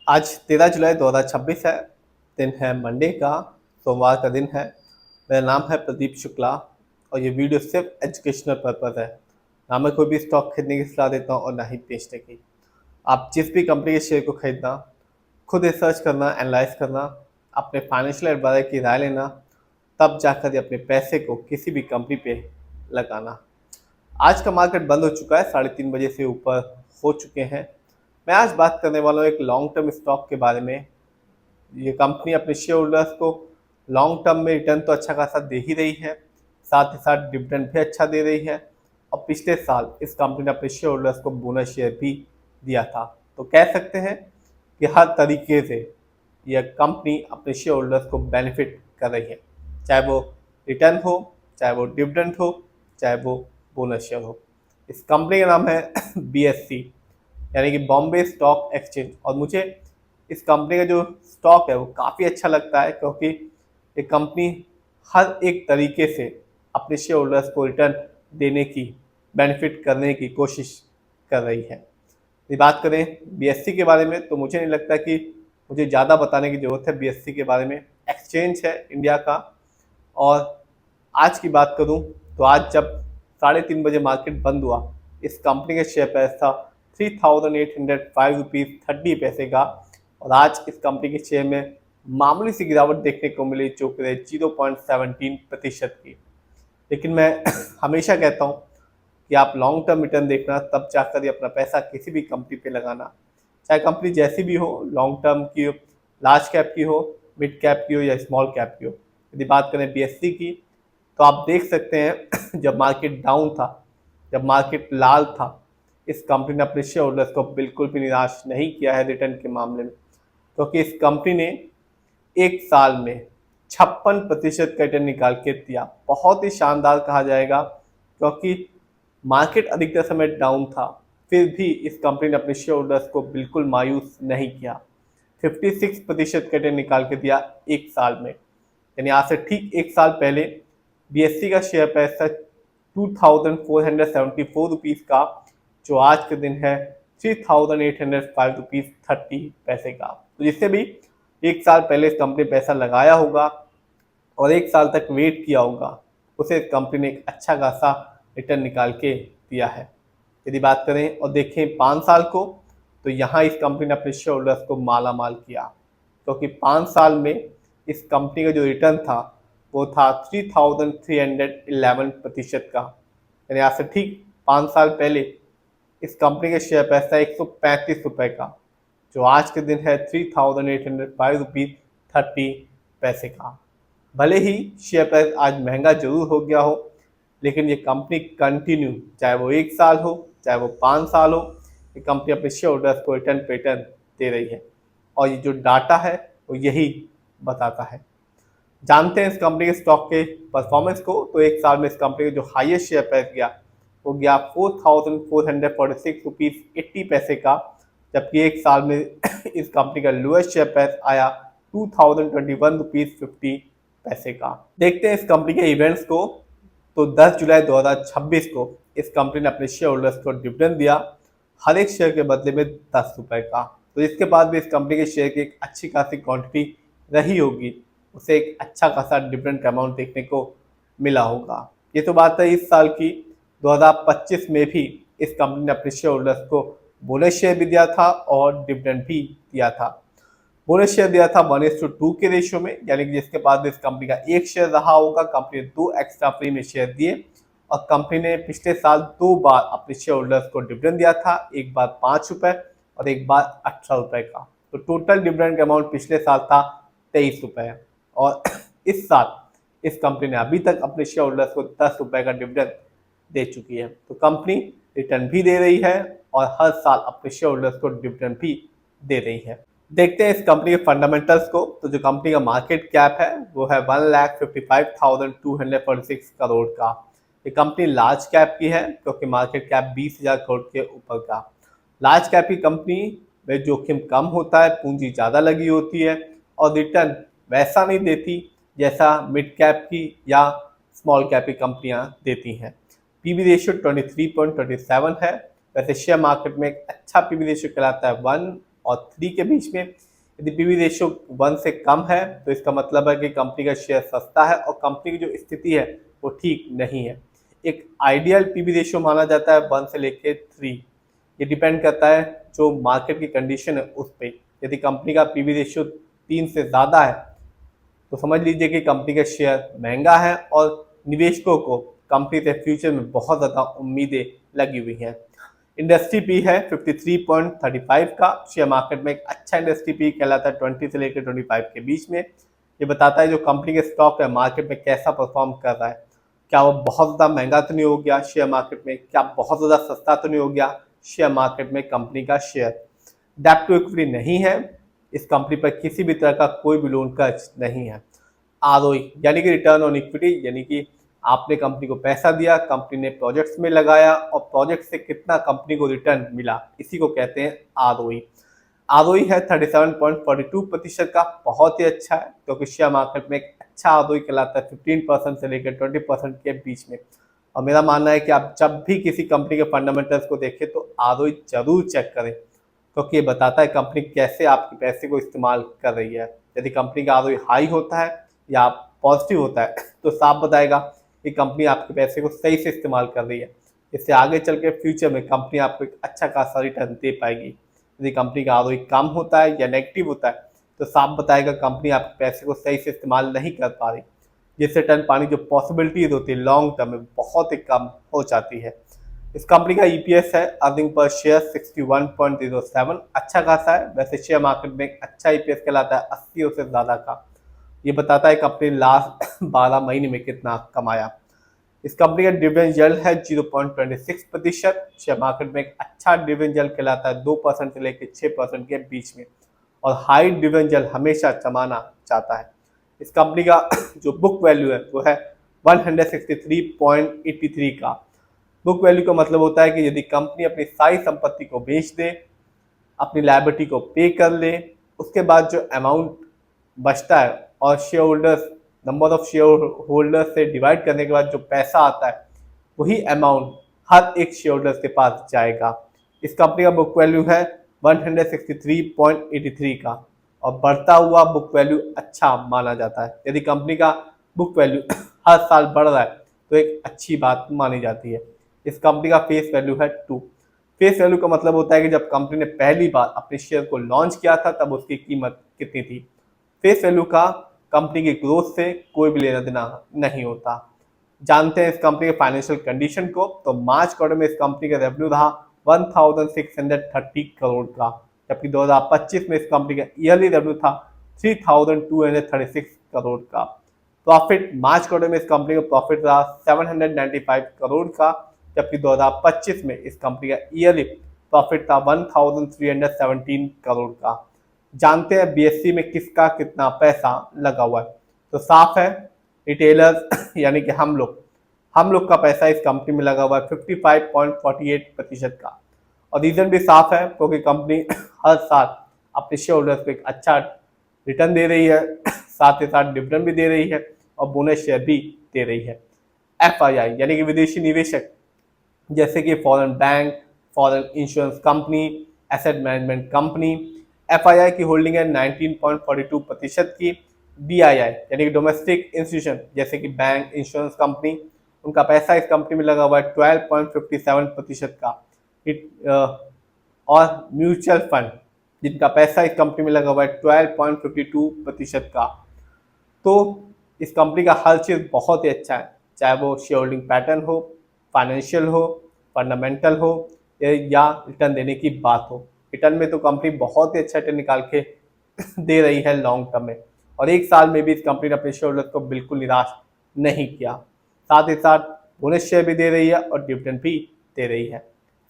आज 13 जुलाई 2026 है। दिन है मंडे का, सोमवार का दिन है। मेरा नाम है प्रदीप शुक्ला और ये वीडियो सिर्फ एजुकेशनल पर्पज़ है। ना मैं कोई भी स्टॉक खरीदने की सलाह देता हूँ और ना ही बेचने की। आप जिस भी कंपनी के शेयर को खरीदना, खुद रिसर्च करना, एनालाइज करना, अपने फाइनेंशियल एडवाइजर की राय लेना, तब जाकर ये अपने पैसे को किसी भी कंपनी पे लगाना। आज का मार्केट बंद हो चुका है, 3:30 बजे से ऊपर हो चुके हैं। मैं आज बात करने वाला हूँ एक लॉन्ग टर्म स्टॉक के बारे में। ये कंपनी अपने शेयर होल्डर्स को लॉन्ग टर्म में रिटर्न तो अच्छा खासा दे ही रही है, साथ ही साथ डिविडेंड भी अच्छा दे रही है। और पिछले साल इस कंपनी ने अपने शेयर होल्डर्स को बोनस शेयर भी दिया था। तो कह सकते हैं कि हर तरीके से यह कंपनी अपने शेयर होल्डर्स को बेनिफिट कर रही है, चाहे वो रिटर्न हो, चाहे वो डिविडेंड हो, चाहे वो बोनस शेयर हो। इस कंपनी का नाम है BSE, यानी कि बॉम्बे स्टॉक एक्सचेंज। और मुझे इस कंपनी का जो स्टॉक है वो काफ़ी अच्छा लगता है, क्योंकि ये कंपनी हर एक तरीके से अपने शेयर होल्डर्स को रिटर्न देने की, बेनिफिट करने की कोशिश कर रही है। यदि बात करें BSE के बारे में, तो मुझे नहीं लगता कि मुझे ज़्यादा बताने की ज़रूरत है BSE के बारे में। एक्सचेंज है इंडिया का। और आज की बात करूं तो आज जब 3:30 बजे मार्केट बंद हुआ, इस कंपनी का शेयर प्राइस था 3805 रुपीज़ 30 पैसे का। और आज इस कंपनी के शेयर में मामूली सी गिरावट देखने को मिली, जो कि 0.17% की। लेकिन मैं हमेशा कहता हूं कि आप लॉन्ग टर्म रिटर्न देखना, तब जाकर ही अपना पैसा किसी भी कंपनी पे लगाना, चाहे कंपनी जैसी भी हो, लॉन्ग टर्म की हो, लार्ज कैप की हो, मिड कैप की हो या स्मॉल कैप की हो। यदि बात करें BSE की, तो आप देख सकते हैं जब मार्केट डाउन था, जब मार्केट लाल था, इस कंपनी ने अपने शेयर होल्डर्स को बिल्कुल भी निराश नहीं किया है रिटर्न के मामले में, क्योंकि इस कंपनी ने एक साल में 56% का रिटर्न निकाल के दिया। बहुत ही शानदार कहा जाएगा, क्योंकि मार्केट अधिकतर समय डाउन था, फिर भी इस कंपनी ने अपने शेयर होल्डर्स को बिल्कुल मायूस नहीं किया। 56% का रिटर्न निकाल के दिया एक साल में। यानी आज से ठीक एक साल पहले BSE का शेयर प्राइस था 2474 रुपीज़ का, जो आज के दिन है 3805 रुपीज़ 30 पैसे का। तो जिससे भी एक साल पहले इस कंपनी पैसा लगाया होगा और एक साल तक वेट किया होगा, उसे कंपनी ने एक अच्छा खासा रिटर्न निकाल के दिया है। यदि बात करें और देखें 5 साल को, तो यहाँ इस कंपनी ने अपने शेयर होल्डर्स को माला माल किया, क्योंकि 5 साल में इस कंपनी का जो रिटर्न था वो था 3311% का। यानी आज से ठीक 5 साल पहले इस कंपनी के शेयर प्राइस था 135 रुपये का, जो आज के दिन है 3805 रुपीज़ 30 पैसे का। भले ही शेयर प्राइस आज महंगा जरूर हो गया हो, लेकिन ये कंपनी कंटिन्यू, चाहे वो एक साल हो, चाहे वो 5 साल हो, ये कंपनी अपने शेयर होल्डर्स को रिटर्न पे रिटर्न दे रही है। और ये जो डाटा है वो यही बताता है। जानते हैं इस कंपनी के स्टॉक के परफॉर्मेंस को। तो एक साल में इस कंपनी का जो हाईएस्ट शेयर प्राइस गया वो गया 4446 रुपीज़ 80 पैसे का, जबकि एक साल में इस कंपनी का लोएस्ट शेयर प्राइस आया 2021 रुपीज़ 50 पैसे का। देखते हैं इस कंपनी के इवेंट्स को। तो 10 जुलाई 2026 को इस कंपनी ने अपने शेयर होल्डर्स को डिविडेंड दिया, हर एक शेयर के बदले में 10 रुपये का। तो इसके बाद भी इस कंपनी के शेयर की एक अच्छी खासी क्वांटिटी रही होगी, उसे एक अच्छा खासा डिविडेंड का अमाउंट देखने को मिला होगा। ये तो बात है इस साल की। 2025 में भी इस कंपनी ने अपने शेयर होल्डर्स को बोनस शेयर भी दिया था और डिविडेंड भी दिया था। बोनस शेयर दिया था 1:2 के रेशियो में, यानी कि जिसके बाद इस कंपनी का एक शेयर रहा होगा, कंपनी ने 2 एक्स्ट्रा फ्री में शेयर दिए। और कंपनी ने पिछले साल 2 बार अपने शेयर होल्डर्स को डिविडेंड दिया था, एक बार 5 रुपये और एक बार 18 रुपये का। तो टोटल डिविडेंड का अमाउंट पिछले साल था 23 रुपये। और इस साल इस कंपनी ने अभी तक अपने शेयर होल्डर्स को 10 रुपये का डिविडेंड दे चुकी है। तो कंपनी रिटर्न भी दे रही है और हर साल अपने शेयर होल्डर्स को डिविडेंड भी दे रही है। देखते हैं इस कंपनी के फंडामेंटल्स को। तो जो कंपनी का मार्केट कैप है वो है 1,55,246 करोड़ का। ये कंपनी लार्ज कैप की है, क्योंकि मार्केट कैप 20,000 करोड़ के ऊपर का। लार्ज कैप की कंपनी में जोखिम कम होता है, पूंजी ज़्यादा लगी होती है और रिटर्न वैसा नहीं देती जैसा मिड कैप की या स्मॉल कैप की कंपनियां देती हैं। PB रेशियो 23.27 है। वैसे शेयर मार्केट में एक अच्छा PB रेशियो कहलाता है 1, और 3 के बीच में। यदि पीवी रेशियो 1 से कम है तो इसका मतलब है कि कंपनी का शेयर सस्ता है और कंपनी की जो स्थिति है वो ठीक नहीं है। एक आइडियल पीवी रेशियो माना जाता है 1 से लेके 3। ये डिपेंड करता है जो मार्केट की कंडीशन है उस पर। यदि कंपनी का पीवी रेशियो 3 से ज़्यादा है तो समझ लीजिए कि कंपनी का शेयर महंगा है और निवेशकों को कंपनी से फ्यूचर में बहुत ज़्यादा उम्मीदें लगी हुई हैं। इंडस्ट्री पी है 53.35 का। शेयर मार्केट में एक अच्छा इंडस्ट्री पी कहलाता है 20 से लेकर 25 के बीच में। ये बताता है जो कंपनी के स्टॉक है मार्केट में कैसा परफॉर्म कर रहा है। क्या वो बहुत ज़्यादा महंगा तो नहीं हो गया शेयर मार्केट में, क्या बहुत ज़्यादा सस्ता तो नहीं हो गया शेयर मार्केट में कंपनी का शेयर। डेब्ट टू इक्विटी नहीं है, इस कंपनी पर किसी भी तरह का कोई भी लोन कर्ज नहीं है। आरओई यानी कि रिटर्न ऑन इक्विटी, यानी कि आपने कंपनी को पैसा दिया, कंपनी ने प्रोजेक्ट्स में लगाया और प्रोजेक्ट से कितना कंपनी को रिटर्न मिला, इसी को कहते हैं आरओई। आरओई है 37.42% का, बहुत ही अच्छा है क्योंकि शेयर मार्केट में एक अच्छा आरओई कहलाता है 15% से लेकर 20% के बीच में। और मेरा मानना है कि आप जब भी किसी कंपनी के फंडामेंटल्स को देखें तो आरओई जरूर चेक करें क्योंकि ये बताता है कंपनी कैसे आपके पैसे को इस्तेमाल कर रही है। यदि कंपनी का आरओई हाई होता है या पॉजिटिव होता है तो साफ बताएगा कि कंपनी आपके पैसे को सही से इस्तेमाल कर रही है। इससे आगे चल के फ्यूचर में कंपनी आपको एक अच्छा खासा रिटर्न दे पाएगी। यदि कंपनी का आरओई कम होता है या नेगेटिव होता है तो साफ बताएगा कंपनी आपके पैसे को सही से इस्तेमाल नहीं कर पा रही, जिससे रिटर्न पाने की जो पॉसिबिलिटीज होती है लॉन्ग टर्म में बहुत ही कम हो जाती है। इस कंपनी का ईपीएस है अर्निंग पर शेयर 61.07, अच्छा खासा है। वैसे शेयर मार्केट में एक अच्छा ईपीएस कहलाता है 80 से ज़्यादा का। ये बताता है कंपनी लास्ट 12 महीने में कितना कमाया। इस कंपनी का डिविडेंड यील्ड है 0.26%। शेयर मार्केट में एक अच्छा डिविडेंड यील्ड कहलाता है 2% से लेकर 6% के बीच में, और हाई डिविडेंड यील्ड हमेशा कमाना चाहता है। इस कंपनी का जो बुक वैल्यू है वो है 163.83 का। बुक वैल्यू का मतलब होता है कि यदि कंपनी अपनी सारी संपत्ति को बेच दे, अपनी लायबिलिटी को पे कर ले, उसके बाद जो अमाउंट बचता है और share holders number of share holders से डिवाइड करने के बाद जो पैसा आता है वही अमाउंट हर एक शेयर होल्डर्स के पास जाएगा। इस कंपनी का बुक वैल्यू है 163.83 का और बढ़ता हुआ बुक वैल्यू अच्छा माना जाता है। यदि कंपनी का बुक वैल्यू हर साल बढ़ रहा है तो एक अच्छी बात मानी जाती है। इस कंपनी का फेस वैल्यू है 2। फेस वैल्यू का मतलब होता है कि जब कंपनी ने पहली बार अपने शेयर को लॉन्च किया था तब उसकी कीमत कितनी थी। फेस वैल्यू का कंपनी की ग्रोथ से कोई भी लेना देना नहीं होता। जानते हैं इस कंपनी के फाइनेंशियल कंडीशन को, तो मार्च क्वार्टर में इस कंपनी का रेवेन्यू रहा 1630 करोड़ का, जबकि 2025 में इस कंपनी का ईयरली रेवेन्यू था 3236 करोड़ का। प्रॉफिट मार्च क्वार्टर में इस कंपनी का प्रॉफिट रहा 795 करोड़ का, जबकि 2025 में इस कंपनी का ईयरली प्रॉफिट था 1317 करोड़ का। जानते हैं बीएससी में किसका कितना पैसा लगा हुआ है, तो साफ है रिटेलर्स यानी कि हम लोग का पैसा इस कंपनी में लगा हुआ है 55.48% का। और रीजन भी साफ है क्योंकि कंपनी हर साल अपने शेयर होल्डर्स को एक अच्छा रिटर्न दे रही है, साथ ही साथ डिविडेंड भी दे रही है और बोनस शेयर भी दे रही है। एफआईआई यानी कि विदेशी निवेशक जैसे कि foreign bank, foreign insurance company, asset management company, FII की होल्डिंग है 19.42% की। डीआईआई यानी कि डोमेस्टिक इंस्टीट्यूशन जैसे कि बैंक, इंश्योरेंस कंपनी, उनका पैसा इस कंपनी में लगा हुआ है 12.57% का। और म्यूचुअल फंड जिनका पैसा इस कंपनी में लगा हुआ है 12.52% का। तो इस कंपनी का हर चीज़ बहुत ही अच्छा है, चाहे वो शेयर होल्डिंग पैटर्न हो, फाइनेंशियल हो, फंडामेंटल हो या रिटर्न देने की बात हो। रिटर्न में तो कंपनी बहुत ही अच्छा रिटर्न निकाल के दे रही है लॉन्ग टर्म में, और एक साल में भी इस कंपनी ने अपने शेयर होल्डर्स को बिल्कुल निराश नहीं किया। साथ ही साथ बोनस शेयर भी दे रही है और डिविडेंड भी दे रही है।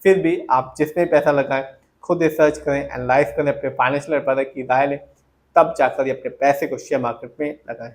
फिर भी आप जिसमें पैसा लगाएं खुद रिसर्च करें, एनालाइज करें, अपने फाइनेंशियल एडवाइजर की राय लें, तब जाकर ये अपने पैसे को शेयर मार्केट में लगाएं।